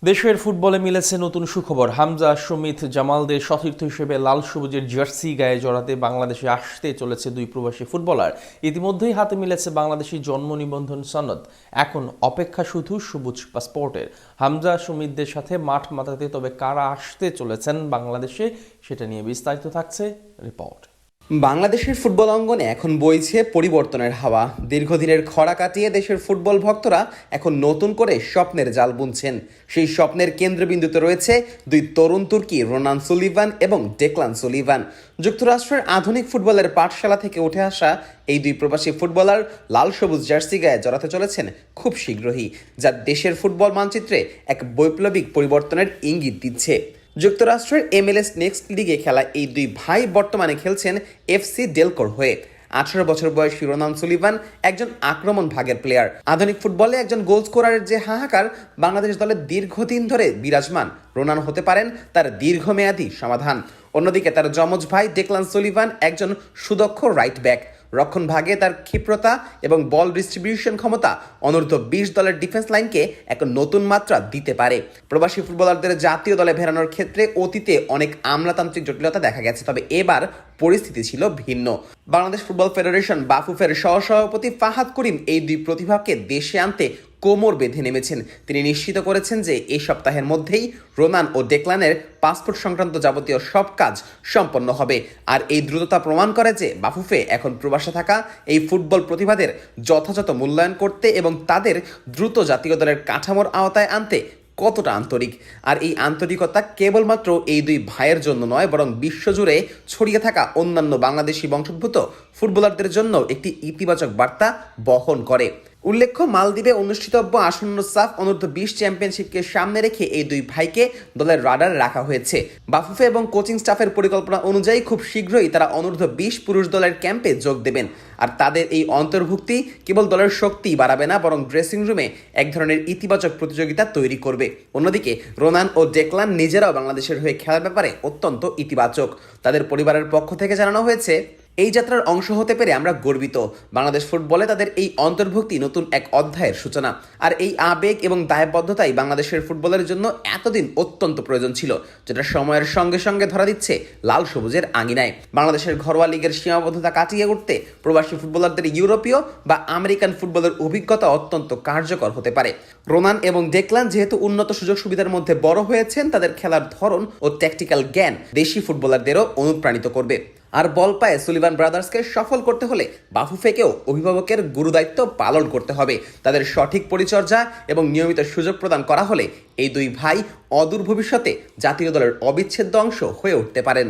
দেশের ফুটবলে মিলেছে নতুন সুখবর। হামজা, সুমিত, জামালদের সতীর্থ হিসেবে লাল সবুজের জার্সি গায়ে জড়াতে বাংলাদেশে আসতে চলেছে দুই প্রবাসী ফুটবলার। ইতিমধ্যেই হাতে মিলেছে বাংলাদেশি জন্ম নিবন্ধন সনদ। এখন অপেক্ষা শুধু সবুজ পাসপোর্টের। হামজা, সুমিতদের সাথে মাঠ মাতাতে তবে কারা আসতে চলেছেন বাংলাদেশে, সেটা নিয়ে বিস্তারিত থাকছে রিপোর্ট। বাংলাদেশের ফুটবল অঙ্গনে এখন বইছে পরিবর্তনের হাওয়া। দীর্ঘদিনের খরা কাটিয়ে দেশের ফুটবল ভক্তরা এখন নতুন করে স্বপ্নের জাল বুনছেন। সেই স্বপ্নের কেন্দ্রবিন্দুতে রয়েছে দুই তরুণ তুর্কি, রোনান সুলিভান এবং ডেকলান সুলিভান। যুক্তরাষ্ট্রের আধুনিক ফুটবলের পাঠশালা থেকে উঠে আসা এই দুই প্রবাসী ফুটবলার লাল সবুজ জার্সি গায়ে জড়াতে চলেছেন খুব শীঘ্রই, যা দেশের ফুটবল মানচিত্রে এক বৈপ্লবিক পরিবর্তনের ইঙ্গিত দিচ্ছে। যুক্তরাষ্ট্রের MLS নেক্সট লিগে খেলা এই দুই ভাই বর্তমানে খেলছেন FC ডেলকোর হয়ে। 18 বছর বয়সী রোনান সুলিভান একজন আক্রমণ ভাগের প্লেয়ার। আধুনিক ফুটবলে একজন গোল স্কোরারের যে হাহাকার বাংলাদেশ দলে দীর্ঘদিন ধরে বিরাজমান, রোনান হতে পারেন তার দীর্ঘমেয়াদী সমাধান। অন্যদিকে তার যমজ ভাই ডেকলান সুলিভান একজন সুদক্ষ রাইট ব্যাক। রক্ষণ ভাগে তার ক্ষিপ্রতা এবং বল ডিস্ট্রিবিউশন ক্ষমতা অনূর্ধ্ব 20 দলের ডিফেন্স লাইনকে এক নতুন মাত্রা দিতে পারে। প্রবাসী ফুটবলারদের জাতীয় দলে ফেরানোর ক্ষেত্রে অতীতে অনেক আমলাতান্ত্রিক জটিলতা দেখা গেছে, তবে এবার পরিস্থিতি ছিল ভিন্ন। বাংলাদেশ ফুটবল ফেডারেশন বাফুফের সহসভাপতি ফাহাদ করিম এই দুই প্রতিভাকে দেশে আনতে কোমর বেঁধে নেমেছেন। তিনি নিশ্চিত করেছেন যে এই সপ্তাহের মধ্যেই রোনান ও ডেকলানের পাসপোর্ট সংক্রান্ত যাবতীয় সব কাজ সম্পন্ন হবে। আর এই দ্রুততা প্রমাণ করে যে বাফুফে এখন প্রবাসে থাকা এই ফুটবল প্রতিভাদের যথাযথ মূল্যায়ন করতে এবং তাদের দ্রুত জাতীয় দলের কাঠামোর আওতায় আনতে কতটা আন্তরিক। আর এই আন্তরিকতা কেবলমাত্র এই দুই ভাইয়ের জন্য নয়, বরং বিশ্বজুড়ে ছড়িয়ে থাকা অন্যান্য বাংলাদেশি বংশোদ্ভূত ফুটবলারদের জন্য একটি ইতিবাচক বার্তা বহন করে। উল্লেখ্য, মালদ্বীপে অনুষ্ঠিতব্য আসন্ন সাফ অনূর্ধ্ব 20 চ্যাম্পিয়নশিপকে সামনে রেখে এই দুই ভাইকে দলের রাডারে রাখা হয়েছে। বাফুফে এবং কোচিং স্টাফের পরিকল্পনা অনুযায়ী খুব শীঘ্রই তারা অনূর্ধ্ব 20 পুরুষ দলের ক্যাম্পে যোগ দেবেন। আর তাদের এই অন্তর্ভুক্তি কেবল দলের শক্তি বাড়াবে না, বরং ড্রেসিং রুমে এক ধরনের ইতিবাচক প্রতিযোগিতা তৈরি করবে। অন্যদিকে রোনান ও ডেকলান নিজেরাও বাংলাদেশের হয়ে খেলার ব্যাপারে অত্যন্ত ইতিবাচক। তাদের পরিবারের পক্ষ থেকে জানানো হয়েছে, এই যাত্রার অংশ হতে পেরে আমরা গর্বিত। বাংলাদেশ ফুটবলে তাদের এই অন্তর্ভুক্তি নতুন এক অধ্যায়ের সূচনা। আর এই আবেগ এবং দায়বদ্ধতাই বাংলাদেশের ফুটবলের জন্য এতদিন অত্যন্ত প্রয়োজন ছিল, যেটা সময়ের সঙ্গে সঙ্গে ধরা দিচ্ছে লাল সবুজের আঙিনায়। বাংলাদেশের ঘরোয়া লিগের সীমাবদ্ধতা কাটিয়ে উঠতে প্রবাসী ফুটবলারদের ইউরোপীয় বা আমেরিকান ফুটবলের অভিজ্ঞতা অত্যন্ত কার্যকর হতে পারে। রোনান এবং ডেকলান যেহেতু উন্নত সুযোগ সুবিধার মধ্যে বড় হয়েছেন, তাদের খেলার ধরন ও ট্যাকটিক্যাল জ্ঞান দেশি ফুটবলারদেরও অনুপ্রাণিত করবে। আর বল পায়ে সুলিভান ব্রাদার্সকে সফল করতে হলে বাফুফেকেও অভিভাবকের গুরুদায়িত্ব পালন করতে হবে। তাদের সঠিক পরিচর্যা এবং নিয়মিত সুযোগ প্রদান করা হলে এই দুই ভাই অদূর ভবিষ্যতে জাতীয় দলের অবিচ্ছেদ্য অংশ হয়ে উঠতে পারেন।